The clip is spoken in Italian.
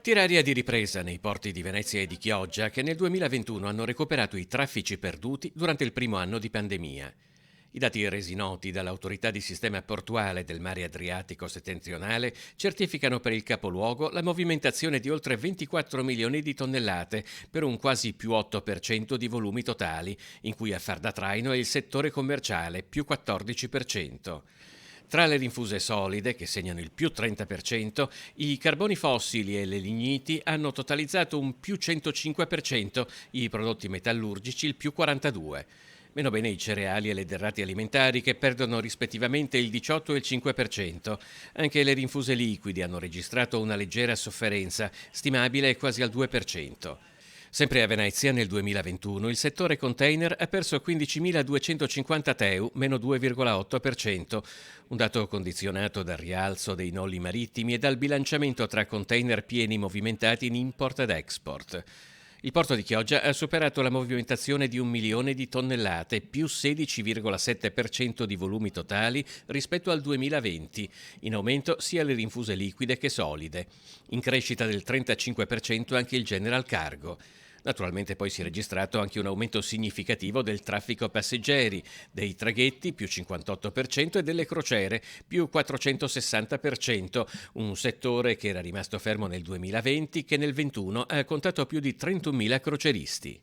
Tiraria di ripresa nei porti di Venezia e di Chioggia che nel 2021 hanno recuperato i traffici perduti durante il primo anno di pandemia. I dati resi noti dall'Autorità di Sistema Portuale del Mare Adriatico Settentrionale certificano per il capoluogo la movimentazione di oltre 24 milioni di tonnellate, per un quasi più 8% di volumi totali, in cui a far da traino è il settore commerciale, più 14%. Tra le rinfuse solide, che segnano il più 30%, i carboni fossili e le ligniti hanno totalizzato un più 105%, i prodotti metallurgici il più 42%. Meno bene i cereali e le derrate alimentari, che perdono rispettivamente il 18 e il 5%. Anche le rinfuse liquidi hanno registrato una leggera sofferenza, stimabile quasi al 2%. Sempre a Venezia nel 2021 il settore container ha perso 15.250 TEU, meno 2,8%, un dato condizionato dal rialzo dei noli marittimi e dal bilanciamento tra container pieni movimentati in import ed export. Il porto di Chioggia ha superato la movimentazione di 1 milione di tonnellate, più 16,7% di volumi totali rispetto al 2020, in aumento sia le rinfuse liquide che solide. In crescita del 35% anche il general cargo. Naturalmente poi si è registrato anche un aumento significativo del traffico passeggeri, dei traghetti più 58% e delle crociere più 460%, un settore che era rimasto fermo nel 2020 che nel 2021 ha contato più di 31.000 croceristi.